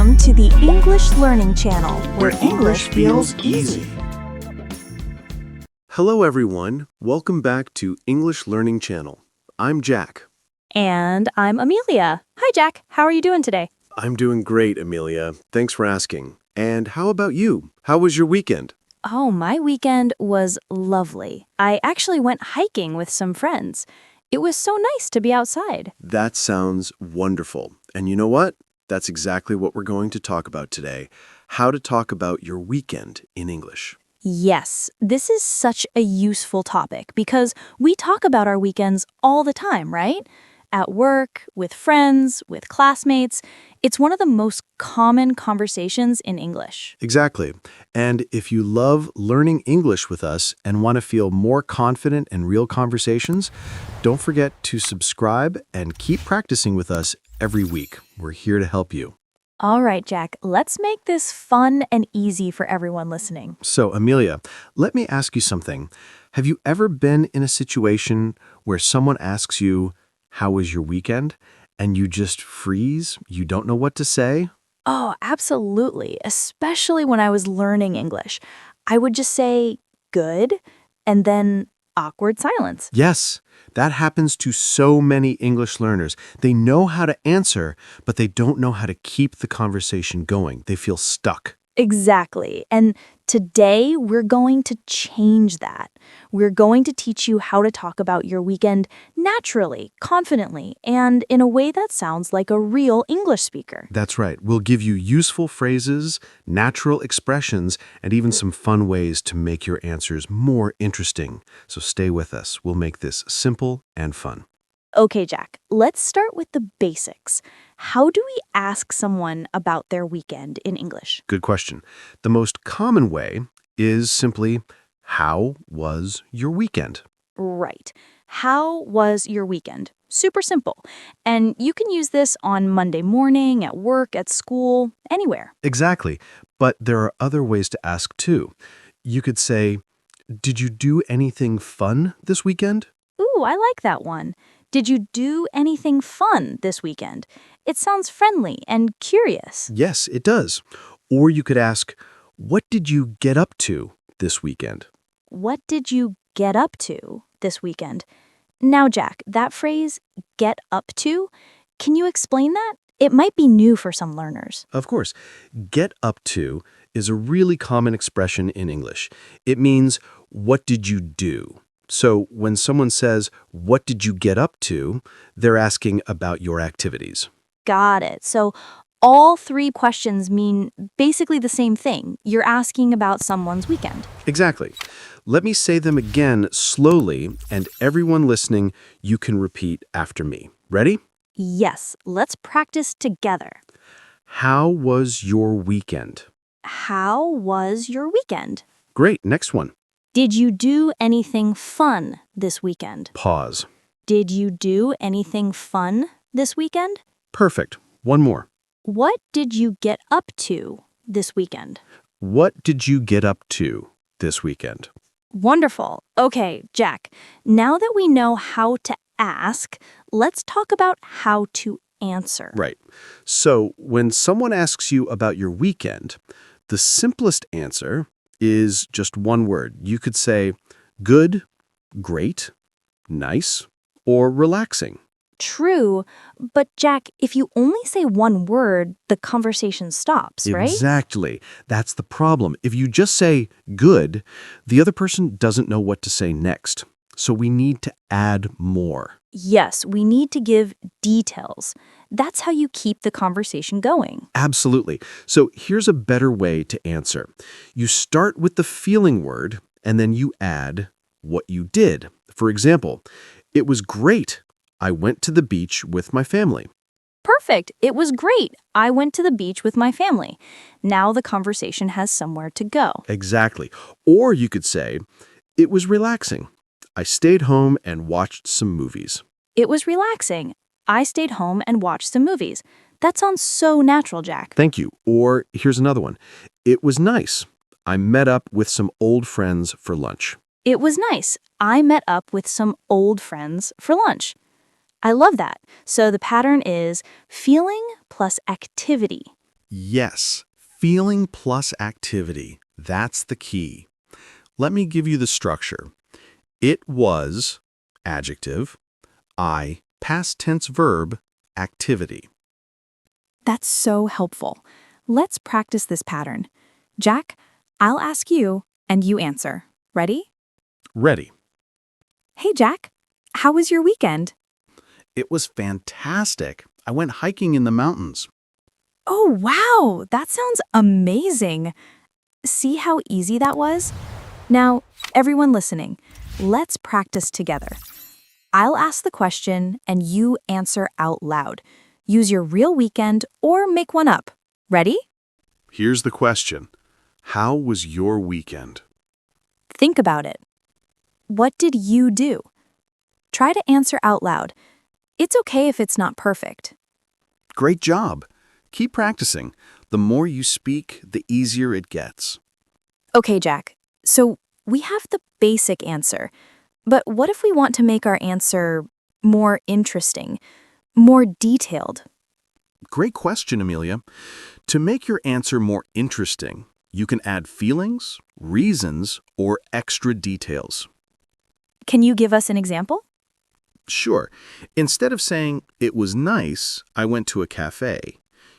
Welcome to the English Learning Channel, where English feels easy. Hello everyone, welcome back to English Learning Channel. I'm Jack. And I'm Amelia. Hi, Jack. How are you doing today? I'm doing great, Amelia. Thanks for asking. And how about you? How was your weekend? Oh, my weekend was lovely. I actually went hiking with some friends. It was so nice to be outside. That sounds wonderful. And you know what? That's exactly what we're going to talk about today. How to talk about your weekend in English. Yes, this is such a useful topic because we talk about our weekends all the time, right? At work, with friends, with classmates. It's one of the most common conversations in English. Exactly. And if you love learning English with us and want to feel more confident in real conversations, don't forget to subscribe and keep practicing with us every week. We're here to help you. All right, Jack, let's make this fun and easy for everyone listening. So, Amelia, let me ask you something. Have you ever been in a situation where someone asks you, "How was your weekend?" and you just freeze? You don't know what to say? Oh, absolutely, especially when I was learning English. I would just say, good, and then awkward silence. Yes, that happens to so many English learners. They know how to answer, but they don't know how to keep the conversation going. They feel stuck. Exactly. And today we're going to change that. We're going to teach you how to talk about your weekend naturally, confidently, and in a way that sounds like a real English speaker. That's right. We'll give you useful phrases, natural expressions, and even some fun ways to make your answers more interesting. So stay with us. We'll make this simple and fun. Okay, Jack, let's start with the basics. How do we ask someone about their weekend in English? Good question. The most common way is simply, "How was your weekend?" Right. How was your weekend? Super simple. And you can use this on Monday morning, at work, at school, anywhere. Exactly. But there are other ways to ask too. You could say, "Did you do anything fun this weekend?" Ooh, I like that one. Did you do anything fun this weekend? It sounds friendly and curious. Yes, it does. Or you could ask, "What did you get up to this weekend?" What did you get up to this weekend? Now, Jack, that phrase, get up to, can you explain that? It might be new for some learners. Of course. Get up to is a really common expression in English. It means, what did you do? So when someone says, "What did you get up to?" they're asking about your activities. Got it. So all three questions mean basically the same thing. You're asking about someone's weekend. Exactly. Let me say them again slowly, and everyone listening, you can repeat after me. Ready? Yes, let's practice together. How was your weekend? How was your weekend? Great. Next one. Did you do anything fun this weekend? Pause. Did you do anything fun this weekend? Perfect. One more. What did you get up to this weekend? What did you get up to this weekend? Wonderful. Okay, Jack, now that we know how to ask, let's talk about how to answer. Right. So when someone asks you about your weekend, the simplest answer is just one word. You could say good, great, nice, or relaxing. True, but Jack, if you only say one word, the conversation stops, right? Exactly. That's the problem. If you just say good, the other person doesn't know what to say next. So we need to add more. Yes, we need to give details. That's how you keep the conversation going. Absolutely. So here's a better way to answer. You start with the feeling word, and then you add what you did. For example, it was great. I went to the beach with my family. Perfect. It was great. I went to the beach with my family. Now the conversation has somewhere to go. Exactly. Or you could say, it was relaxing. I stayed home and watched some movies. It was relaxing. I stayed home and watched some movies. That sounds so natural, Jack. Thank you. Or here's another one. It was nice. I met up with some old friends for lunch. It was nice. I met up with some old friends for lunch. I love that. So the pattern is feeling plus activity. Yes, feeling plus activity. That's the key. Let me give you the structure. It was, adjective, I, past tense verb, activity. That's so helpful. Let's practice this pattern. Jack, I'll ask you, and you answer. Ready? Ready. Hey, Jack, how was your weekend? It was fantastic. I went hiking in the mountains. Oh, wow, that sounds amazing. See how easy that was? Now, everyone listening, let's practice together. I'll ask the question and you answer out loud. Use your real weekend or make one up. Ready? Here's the question. How was your weekend? Think about it. What did you do? Try to answer out loud. It's okay if it's not perfect. Great job. Keep practicing. The more you speak, the easier it gets. Okay, Jack. So we have the basic answer. But what if we want to make our answer more interesting, more detailed? Great question, Amelia. To make your answer more interesting, you can add feelings, reasons, or extra details. Can you give us an example? Sure. Instead of saying, it was nice, I went to a cafe,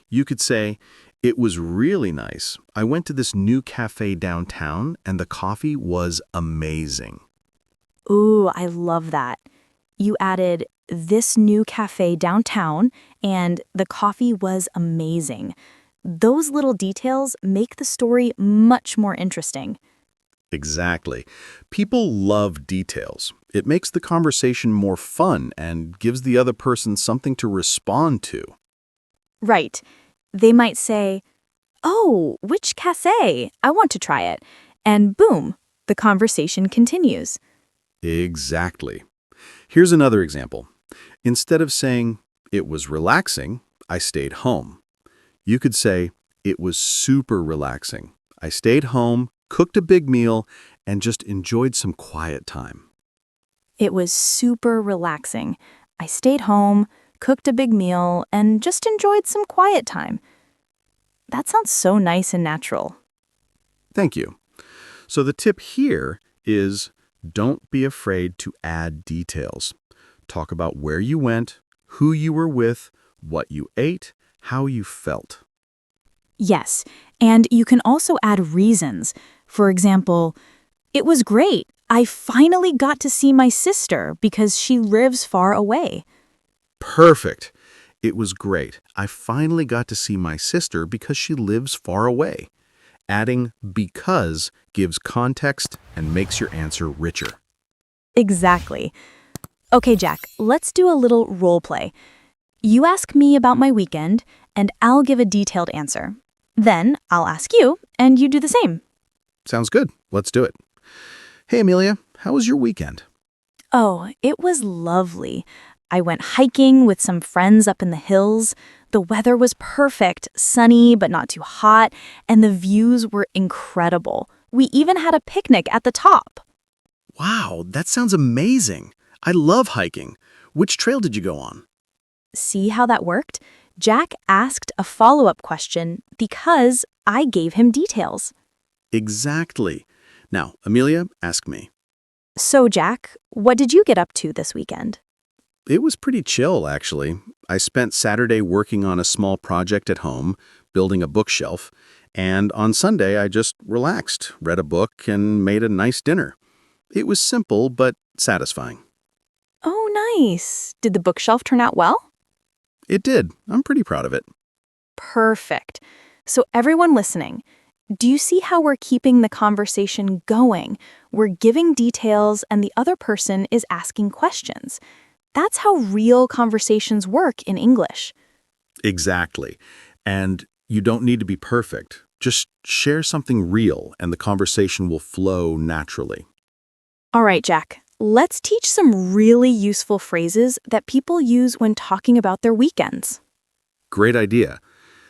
you could say, it was really nice. I went to this new cafe downtown and the coffee was amazing. Ooh, I love that. You added this new cafe downtown and the coffee was amazing. Those little details make the story much more interesting. Exactly. People love details. It makes the conversation more fun and gives the other person something to respond to. Right. They might say, "Oh, which cafe? I want to try it." And boom, the conversation continues. Exactly. Here's another example. Instead of saying, it was relaxing, I stayed home. You could say, it was super relaxing. I stayed home, cooked a big meal, and just enjoyed some quiet time. It was super relaxing. I stayed home, cooked a big meal, and just enjoyed some quiet time. That sounds so nice and natural. Thank you. So the tip here is don't be afraid to add details. Talk about where you went, who you were with, what you ate, how you felt. Yes, and you can also add reasons. For example, it was great. I finally got to see my sister because she lives far away. Perfect. It was great. I finally got to see my sister because she lives far away. Adding because gives context and makes your answer richer. Exactly. Okay, Jack, let's do a little role play. You ask me about my weekend, and I'll give a detailed answer. Then I'll ask you, and you do the same. Sounds good. Let's do it. Hey, Amelia, how was your weekend? Oh, it was lovely. I went hiking with some friends up in the hills. The weather was perfect, sunny but not too hot, and the views were incredible. We even had a picnic at the top. Wow, that sounds amazing. I love hiking. Which trail did you go on? See how that worked? Jack asked a follow-up question because I gave him details. Exactly. Now, Amelia, ask me. So, Jack, what did you get up to this weekend? It was pretty chill, actually. I spent Saturday working on a small project at home, building a bookshelf, and on Sunday I just relaxed, read a book, and made a nice dinner. It was simple but satisfying. Oh, nice. Did the bookshelf turn out well? It did. I'm pretty proud of it. Perfect. So, everyone listening, do you see how we're keeping the conversation going? We're giving details and the other person is asking questions. That's how real conversations work in English. Exactly. And you don't need to be perfect. Just share something real and the conversation will flow naturally. All right, Jack, let's teach some really useful phrases that people use when talking about their weekends. Great idea.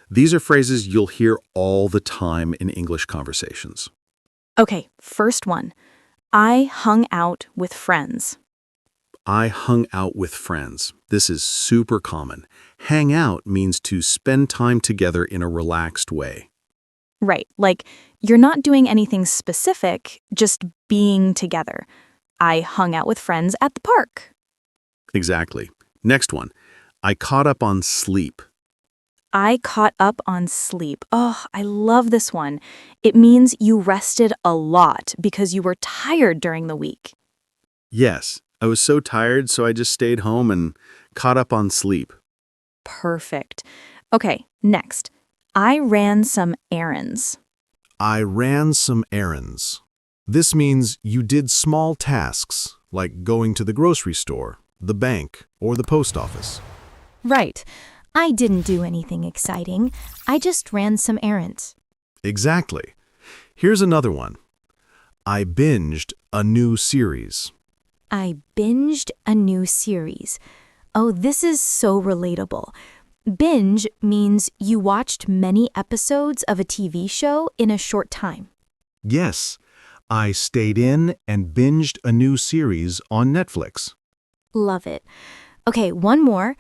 These are phrases you'll hear all the time in English conversations. Okay, first one. I hung out with friends. I hung out with friends. This is super common. Hang out means to spend time together in a relaxed way. Right, like you're not doing anything specific, just being together. I hung out with friends at the park. Exactly. Next one. I caught up on sleep. I caught up on sleep. Oh, I love this one. It means you rested a lot because you were tired during the week. Yes, I was so tired, so I just stayed home and caught up on sleep. Perfect. Okay, next. I ran some errands. I ran some errands. This means you did small tasks, like going to the grocery store, the bank, or the post office. Right. I didn't do anything exciting. I just ran some errands. Exactly. Here's another one. I binged a new series. I binged a new series. Oh, this is so relatable. Binge means you watched many episodes of a TV show in a short time. Yes, I stayed in and binged a new series on Netflix. Love it. Okay, one more.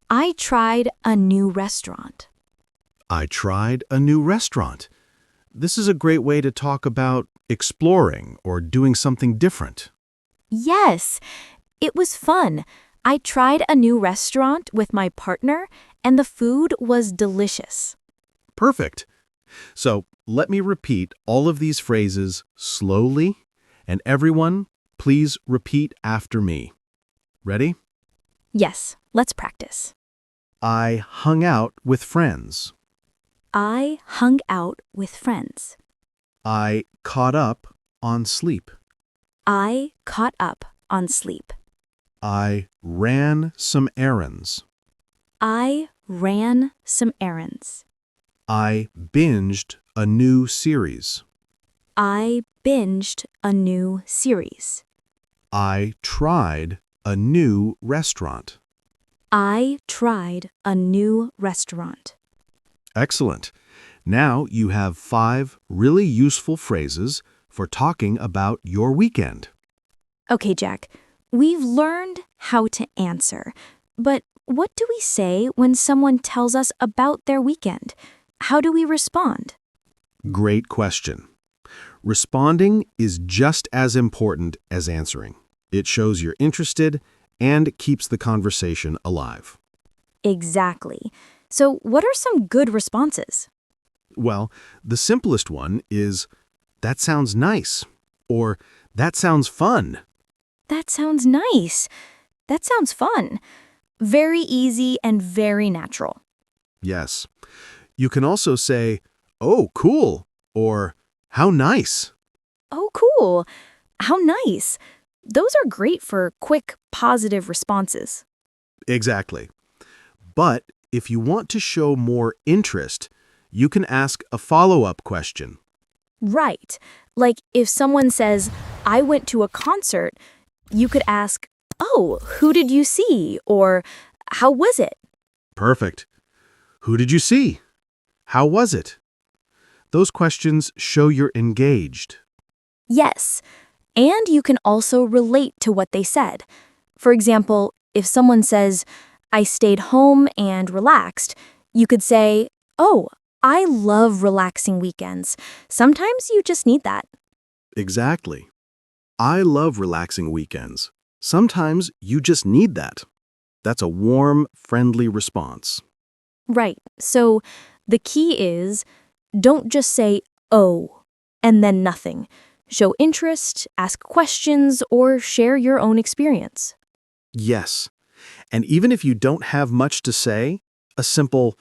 I tried a new restaurant. I tried a new restaurant. This is a great way to talk about exploring or doing something different. Yes, it was fun. I tried a new restaurant with my partner, and the food was delicious. Perfect. So let me repeat all of these phrases slowly, and everyone, please repeat after me. Ready? Yes, let's practice. I hung out with friends. I hung out with friends. I caught up on sleep. I caught up on sleep. I ran some errands. I ran some errands. I binged a new series. I binged a new series. I tried a new restaurant. I tried a new restaurant. Excellent. Now you have 5 really useful phrases for talking about your weekend. Okay, Jack, we've learned how to answer, but what do we say when someone tells us about their weekend? How do we respond? Great question. Responding is just as important as answering. It shows you're interested and keeps the conversation alive. Exactly. So, what are some good responses? Well, the simplest one is, "That sounds nice," or "That sounds fun." That sounds nice. That sounds fun. Very easy and very natural. Yes. You can also say, "Oh, cool," or "How nice." Oh, cool. How nice. Those are great for quick, positive responses. Exactly. But if you want to show more interest, you can ask a follow-up question. Right. Like if someone says, I went to a concert, you could ask, oh, who did you see? Or how was it? Perfect. Who did you see? How was it? Those questions show you're engaged. Yes. And you can also relate to what they said. For example, if someone says, I stayed home and relaxed, you could say, oh, I love relaxing weekends. Sometimes you just need that. Exactly. I love relaxing weekends. Sometimes you just need that. That's a warm, friendly response. Right. So the key is don't just say, oh, and then nothing. Show interest, ask questions, or share your own experience. Yes. And even if you don't have much to say, a simple,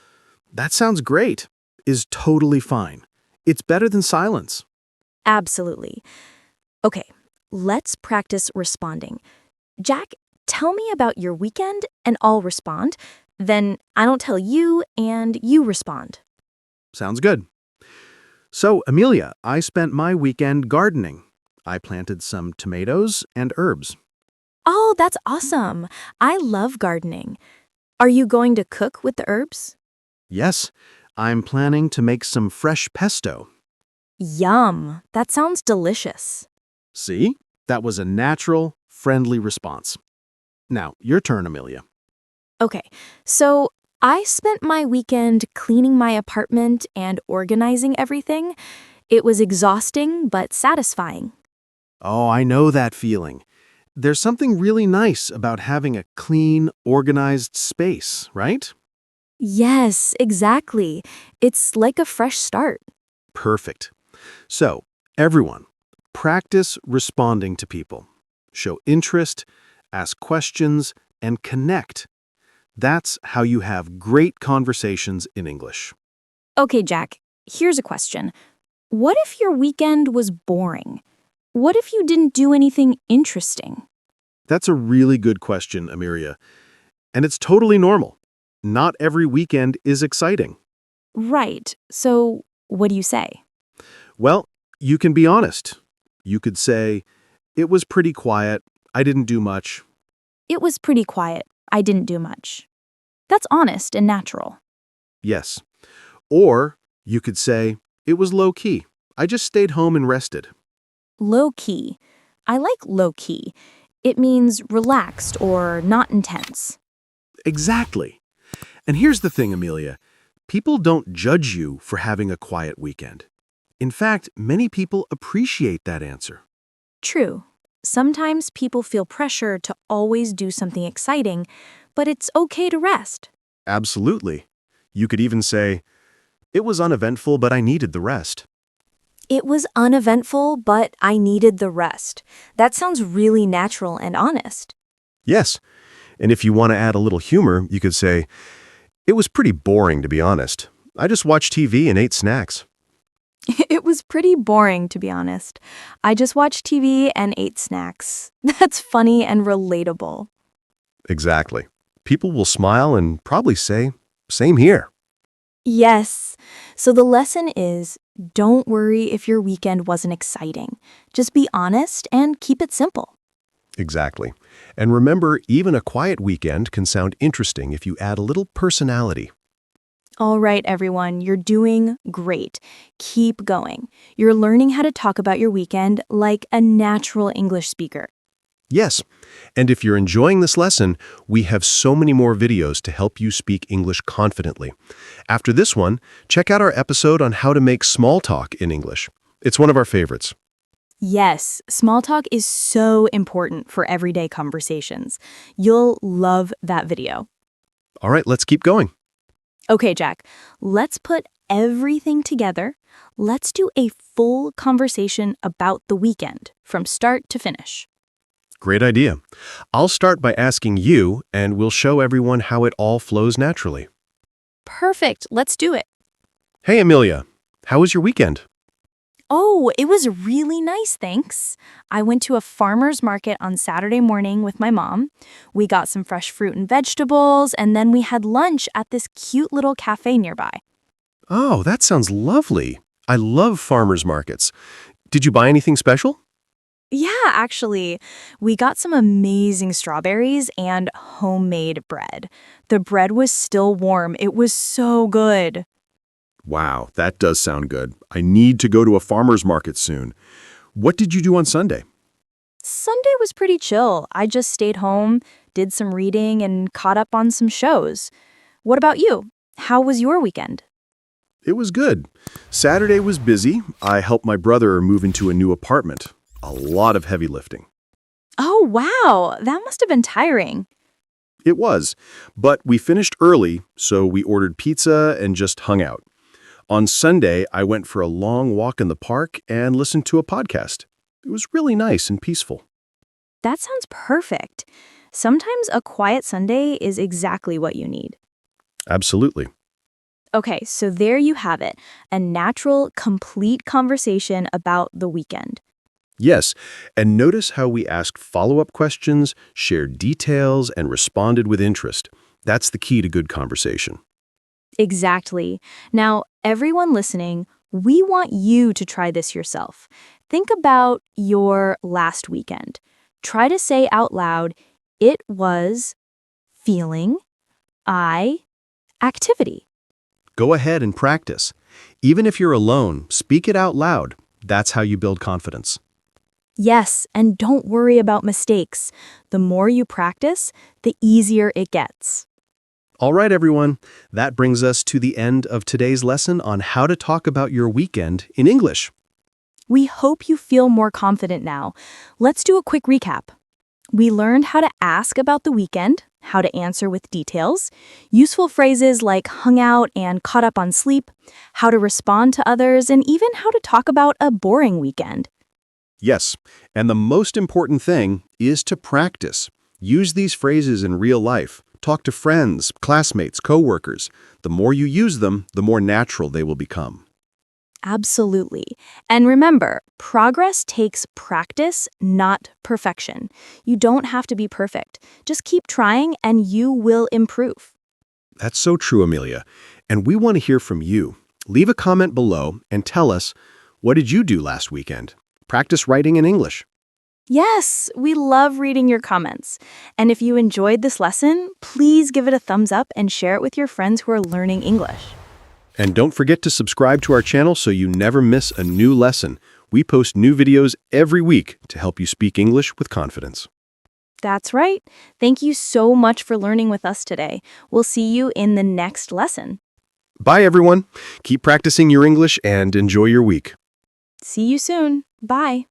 "That sounds great," is totally fine. It's better than silence. Absolutely. Okay, let's practice responding. Jack, tell me about your weekend and I'll respond. Then I don't tell you and you respond. Sounds good. So, Amelia, I spent my weekend gardening. I planted some tomatoes and herbs. Oh, that's awesome. I love gardening. Are you going to cook with the herbs? Yes, I'm planning to make some fresh pesto. Yum. That sounds delicious. See? That was a natural, friendly response. Now, your turn, Amelia. Okay, so I spent my weekend cleaning my apartment and organizing everything. It was exhausting but satisfying. Oh, I know that feeling. There's something really nice about having a clean, organized space, right? Yes, exactly. It's like a fresh start. Perfect. So, everyone, practice responding to people. Show interest, ask questions, and connect. That's how you have great conversations in English. Okay, Jack, here's a question. What if your weekend was boring? What if you didn't do anything interesting? That's a really good question, Amelia. And it's totally normal. Not every weekend is exciting. Right, so what do you say? Well, you can be honest. You could say, it was pretty quiet, I didn't do much. It was pretty quiet. I didn't do much. That's honest and natural. Yes. Or you could say, it was low-key, I just stayed home and rested. Low key. I like low key. It means relaxed or not intense. Exactly. And here's the thing, Amelia. People don't judge you for having a quiet weekend. In fact, many people appreciate that answer. True. Sometimes people feel pressure to always do something exciting, but it's okay to rest. Absolutely. You could even say, it was uneventful, but I needed the rest. It was uneventful, but I needed the rest. That sounds really natural and honest. Yes. And if you want to add a little humor, you could say, it was pretty boring, to be honest. I just watched TV and ate snacks. It was pretty boring, to be honest. I just watched TV and ate snacks. That's funny and relatable. Exactly. People will smile and probably say, same here. Yes. So the lesson is, don't worry if your weekend wasn't exciting. Just be honest and keep it simple. Exactly. And remember, even a quiet weekend can sound interesting if you add a little personality. All right, everyone, you're doing great. Keep going. You're learning how to talk about your weekend like a natural English speaker. Yes. And if you're enjoying this lesson, we have so many more videos to help you speak English confidently. After this one, check out our episode on how to make small talk in English. It's one of our favorites. Yes, small talk is so important for everyday conversations. You'll love that video. All right, let's keep going. Okay, Jack, let's put everything together. Let's do a full conversation about the weekend from start to finish. Great idea. I'll start by asking you, and we'll show everyone how it all flows naturally. Perfect, let's do it. Hey, Amelia, how was your weekend? Oh, it was really nice, thanks. I went to a farmer's market on Saturday morning with my mom. We got some fresh fruit and vegetables, and then we had lunch at this cute little cafe nearby. Oh, that sounds lovely. I love farmers markets. Did you buy anything special? Yeah, actually, we got some amazing strawberries and homemade bread. The bread was still warm. It was so good. Wow, that does sound good. I need to go to a farmer's market soon. What did you do on Sunday? Sunday was pretty chill. I just stayed home, did some reading, and caught up on some shows. What about you? How was your weekend? It was good. Saturday was busy. I helped my brother move into a new apartment. A lot of heavy lifting. Oh, wow. That must have been tiring. It was, but we finished early, so we ordered pizza and just hung out. On Sunday, I went for a long walk in the park and listened to a podcast. It was really nice and peaceful. That sounds perfect. Sometimes a quiet Sunday is exactly what you need. Absolutely. Okay, so there you have it. A natural, complete conversation about the weekend. Yes, and notice how we asked follow-up questions, shared details, and responded with interest. That's the key to good conversation. Exactly. Now, everyone listening, we want you to try this yourself. Think about your last weekend. Try to say out loud, it was feeling, activity. Go ahead and practice. Even if you're alone, speak it out loud. That's how you build confidence. Yes, and don't worry about mistakes. The more you practice, the easier it gets. All right, everyone. That brings us to the end of today's lesson on how to talk about your weekend in English. We hope you feel more confident now. Let's do a quick recap. We learned how to ask about the weekend, how to answer with details, useful phrases like hung out and caught up on sleep, how to respond to others, and even how to talk about a boring weekend. Yes, and the most important thing is to practice. Use these phrases in real life. Talk to friends, classmates, coworkers. The more you use them, the more natural they will become. Absolutely. And remember, progress takes practice, not perfection. You don't have to be perfect. Just keep trying and you will improve. That's so true, Amelia. And we want to hear from you. Leave a comment below and tell us, what did you do last weekend? Practice writing in English. Yes, we love reading your comments. And if you enjoyed this lesson, please give it a thumbs up and share it with your friends who are learning English. And don't forget to subscribe to our channel so you never miss a new lesson. We post new videos every week to help you speak English with confidence. That's right. Thank you so much for learning with us today. We'll see you in the next lesson. Bye, everyone. Keep practicing your English and enjoy your week. See you soon. Bye.